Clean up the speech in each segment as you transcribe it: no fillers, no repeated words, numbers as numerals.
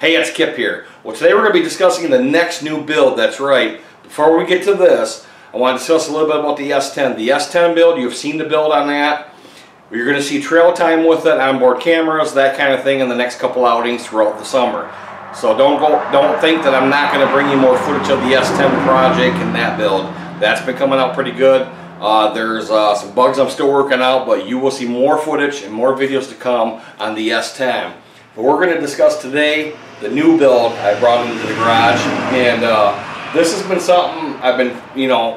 Hey, it's Kip here. Well, today we're going to be discussing the next new build. That's right. Before we get to this, I want to discuss a little bit about the S10. The S10 build, you've seen the build on that. You're going to see trail time with it, onboard cameras, that kind of thing in the next couple outings throughout the summer. So don't think that I'm not going to bring you more footage of the S10 project and that build. That's been coming out pretty good. There's some bugs I'm still working out, but you will see more footage and more videos to come on the S10. But we're going to discuss today the new build I brought into the garage, and this has been something I've been,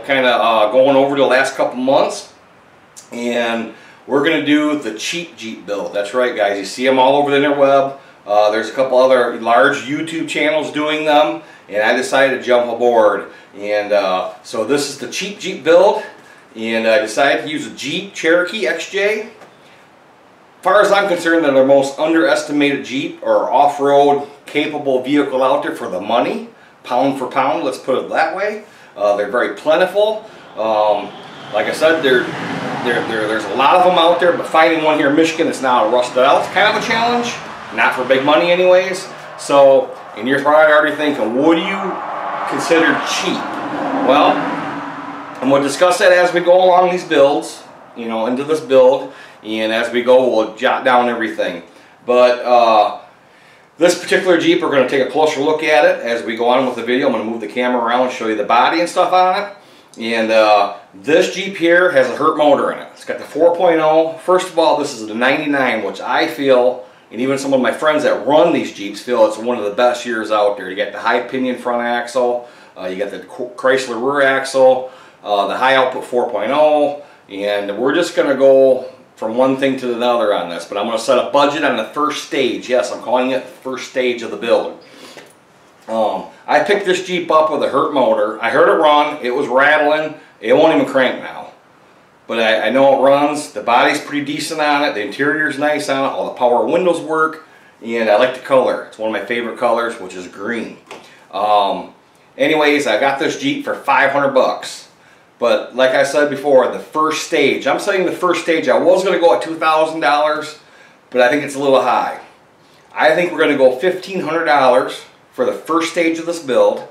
kind of going over the last couple months, and we're going to do the cheap Jeep build. That's right, guys. You see them all over the interweb. There's a couple other large YouTube channels doing them, and I decided to jump aboard. And so this is the cheap Jeep build, and I decided to use a Jeep Cherokee XJ. As far as I'm concerned, they're the most underestimated Jeep or off-road capable vehicle out there for the money, pound for pound, let's put it that way. They're very plentiful. Like I said, there's a lot of them out there, but finding one here in Michigan that's not rusted out is kind of a challenge. Not for big money anyways. So, and you're probably already thinking, what do you consider cheap? Well, I'm going to discuss that as we go along these builds, into this build. And as we go, we'll jot down everything. But this particular Jeep, we're going to take a closer look at it as we go on with the video. I'm going to move the camera around and show you the body and stuff on it. And this Jeep here has a Hurt motor in it. It's got the 4.0. First of all, this is the 99, which I feel, and even some of my friends that run these Jeeps feel it's one of the best years out there. You got the high pinion front axle, you got the Chrysler rear axle, the high output 4.0, and we're just going to go from one thing to another on this, but I'm going to set a budget on the first stage. Yes, I'm calling it the first stage of the build. I picked this Jeep up with a Hurt motor. I heard it run. It was rattling. It won't even crank now. But I know it runs. The body's pretty decent on it. The interior's nice on it. All the power windows work. And I like the color. It's one of my favorite colors, which is green. Anyways, I got this Jeep for 500 bucks. But like I said before, the first stage, I'm saying the first stage, I was going to go at $2,000, but I think it's a little high. I think we're going to go $1,500 for the first stage of this build,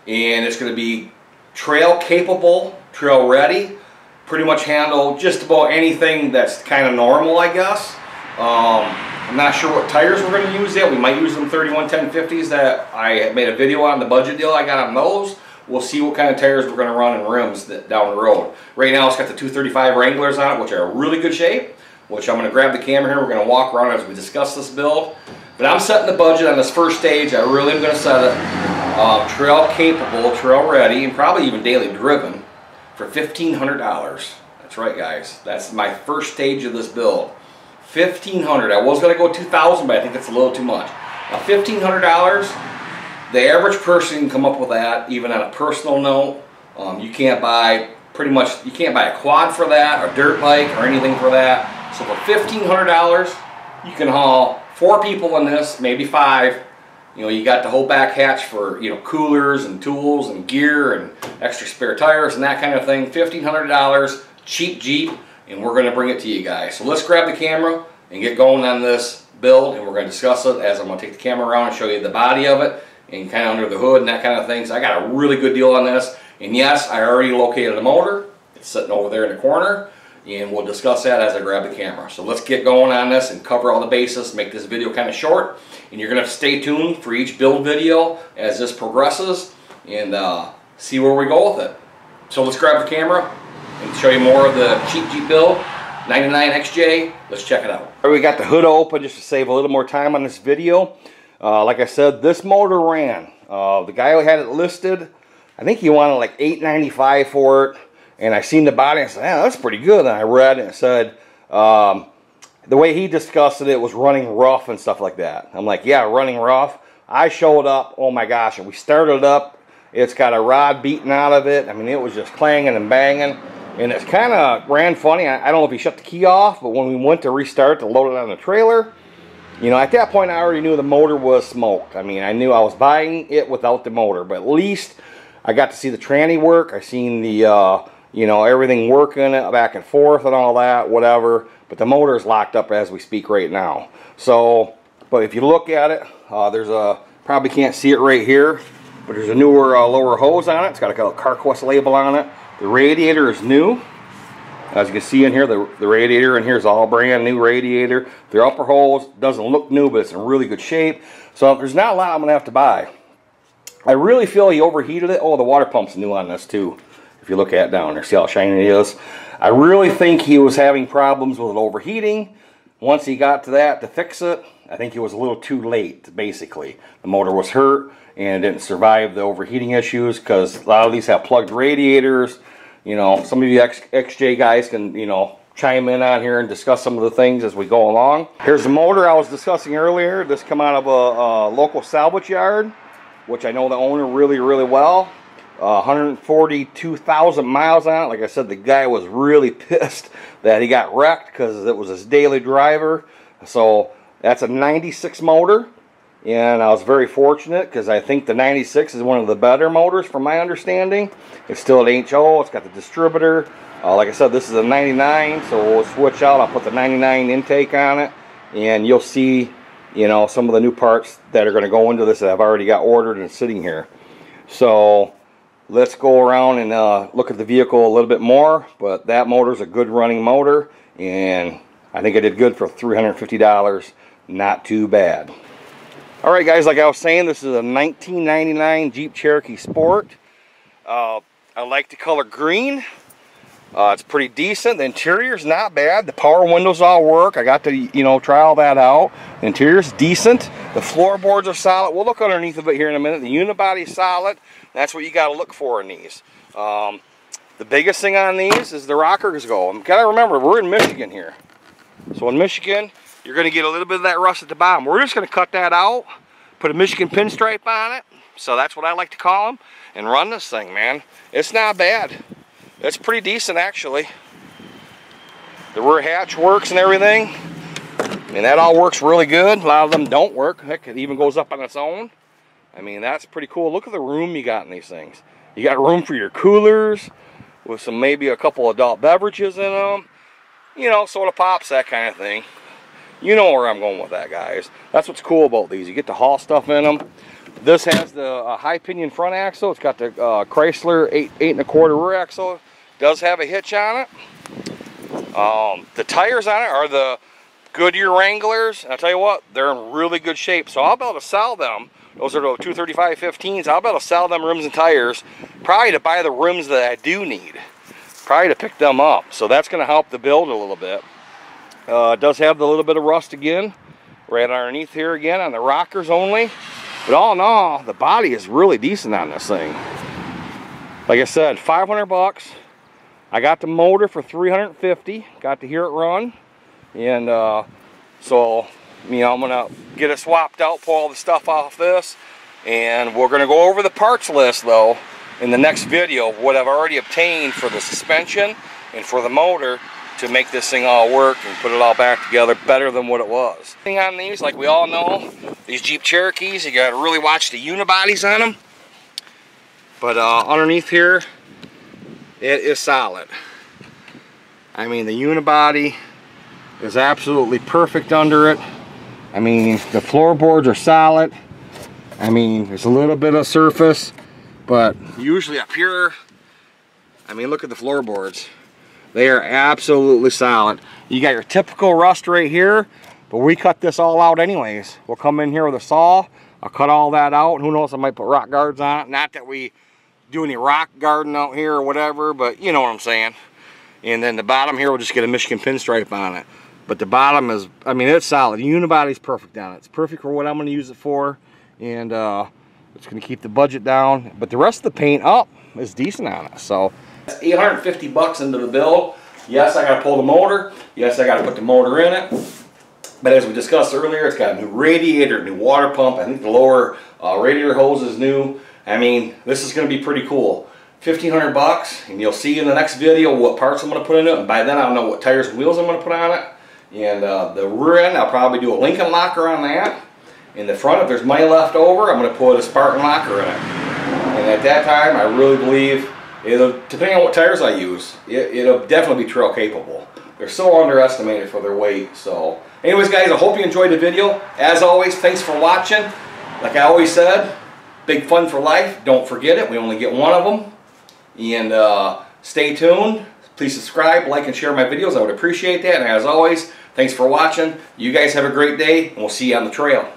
and it's going to be trail capable, trail ready, pretty much handle just about anything that's kind of normal, I guess. I'm not sure what tires we're going to use yet. We might use them 311050s that I made a video on, the budget deal I got on those. We'll see what kind of tires we're going to run and rims down the road. Right now it's got the 235 Wranglers on it, which are in really good shape, which I'm going to grab the camera here. We're going to walk around as we discuss this build. But I'm setting the budget on this first stage. I really am going to set it trail capable, trail ready, and probably even daily driven for $1,500. That's right, guys. That's my first stage of this build. $1,500. I was going to go $2,000, but I think that's a little too much. Now $1,500. The average person can come up with that, even on a personal note. You can't buy you can't buy a quad for that, or dirt bike, or anything for that. So for $1,500, you can haul 4 people in this, maybe 5. You got the whole back hatch for coolers and tools and gear and extra spare tires and that kind of thing. $1,500, cheap Jeep, and we're going to bring it to you guys. So let's grab the camera and get going on this build, and we're going to discuss it as I'm going to take the camera around and show you the body of it and kind of under the hood and that kind of thing. So I got a really good deal on this. And yes, I already located the motor. It's sitting over there in the corner. And we'll discuss that as I grab the camera. So let's get going on this and cover all the bases, make this video kind of short. And you're going to have to stay tuned for each build video as this progresses and see where we go with it. So let's grab the camera and show you more of the cheap Jeep build. 99 XJ. Let's check it out. All right, we got the hood open just to save a little more time on this video. Like I said, this motor ran. The guy who had it listed, I think he wanted like $8.95 for it. And I seen the body and I said, yeah, that's pretty good. And I read and it said, the way he discussed it, it was running rough and stuff like that. I'm like, yeah, running rough. I showed up, oh my gosh, and we started it up. It's got a rod beating out of it. I mean, it was just clanging and banging. And it kind of ran funny. I don't know if he shut the key off, but when we went to restart to load it on the trailer, you know, at that point I already knew the motor was smoked. I mean, I knew I was buying it without the motor, but at least I got to see the tranny work. I seen the, you know, everything working back and forth and all that, whatever. But the motor is locked up as we speak right now. So, but if you look at it, there's a, probably can't see it right here, but there's a newer lower hose on it. It's got a CarQuest label on it. The radiator is new. As you can see in here, the radiator in here is all brand new radiator. The upper hose doesn't look new, but it's in really good shape. So there's not a lot I'm going to have to buy. I really feel he overheated it. Oh, the water pump's new on this too. If you look at it down there, see how shiny it is? I really think he was having problems with it overheating. Once he got to that to fix it, I think he was a little too late, basically. The motor was hurt and didn't survive the overheating issues because a lot of these have plugged radiators. You know, some of you XJ guys can, you know, chime in on here and discuss some of the things as we go along. Here's the motor I was discussing earlier. This come out of a local salvage yard, which I know the owner really, really well. 142,000 miles on it. Like I said, the guy was really pissed that he got wrecked because it was his daily driver. So that's a 96 motor. And I was very fortunate because I think the 96 is one of the better motors from my understanding. It's still an HO, it's got the distributor. Like I said, this is a 99, so we'll switch out. I'll put the 99 intake on it and you'll see, you know, some of the new parts that are going to go into this that I've already got ordered and sitting here. So let's go around and look at the vehicle a little bit more. But that motor is a good running motor and I think I did good for $350. Not too bad. Alright guys, like I was saying, this is a 1999 Jeep Cherokee Sport. I like the color green. It's pretty decent. The interior's not bad. The power windows all work. I got to, you know, try all that out. The interior's decent. The floorboards are solid. We'll look underneath of it here in a minute. The unibody's solid. That's what you got to look for in these. The biggest thing on these is the rockers go. You got to remember, we're in Michigan here. So in Michigan, you're going to get a little bit of that rust at the bottom. We're just going to cut that out, put a Michigan pinstripe on it. So that's what I like to call them. And run this thing, man. It's not bad. It's pretty decent, actually. The rear hatch works and everything. And that all works really good. A lot of them don't work. Heck, it even goes up on its own. I mean, that's pretty cool. Look at the room you got in these things. You got room for your coolers with some, maybe a couple adult beverages in them. You know, soda pops, that kind of thing. You know where I'm going with that, guys. That's what's cool about these. You get to haul stuff in them. This has the high pinion front axle. It's got the Chrysler 8 1/4 rear axle. Does have a hitch on it. The tires on it are the Goodyear Wranglers. I'll tell you what, they're in really good shape. So I'll be able to sell them. Those are the 235 15s. I'll be able to sell them rims and tires. Probably to buy the rims that I do need. Probably to pick them up. So that's going to help the build a little bit. It does have the little bit of rust again. Right underneath here again on the rockers only. But all in all, the body is really decent on this thing. Like I said, 500 bucks. I got the motor for 350. Got to hear it run. And so, you know, I'm going to get it swapped out, pull all the stuff off this. And we're going to go over the parts list, though, in the next video of what I've already obtained for the suspension and for the motor to make this thing all work and put it all back together better than what it was. Thing on these, like we all know, these Jeep Cherokees, you got to really watch the unibodies on them. But underneath here, it is solid. I mean, the unibody is absolutely perfect under it. I mean, the floorboards are solid. I mean, there's a little bit of surface, but usually up here, I mean, look at the floorboards. They are absolutely solid. You got your typical rust right here, but we cut this all out anyways. We'll come in here with a saw. I'll cut all that out. Who knows, I might put rock guards on it. Not that we do any rock garden out here or whatever, but you know what I'm saying. And then the bottom here, we'll just get a Michigan pinstripe on it. But the bottom is, I mean, it's solid. The unibody's perfect on it. It's perfect for what I'm going to use it for, and it's going to keep the budget down. But the rest of the paint up is decent on it. So it's 850 bucks into the build. Yes, I got to pull the motor. Yes, I got to put the motor in it. But as we discussed earlier, it's got a new radiator, new water pump. I think the lower radiator hose is new. I mean, this is going to be pretty cool. 1,500 bucks, and you'll see in the next video what parts I'm going to put in it. And by then, I'll know what tires and wheels I'm going to put on it. And the rear end, I'll probably do a Lincoln locker on that. In the front, if there's money left over, I'm going to put a Spartan locker in it. And at that time, I really believe, depending on what tires I use, it'll definitely be trail capable. They're so underestimated for their weight. So, anyways, guys, I hope you enjoyed the video. As always, thanks for watching. Like I always said, big fun for life. Don't forget it. We only get one of them. And stay tuned. Please subscribe, like, and share my videos. I would appreciate that. And as always, thanks for watching. You guys have a great day, and we'll see you on the trail.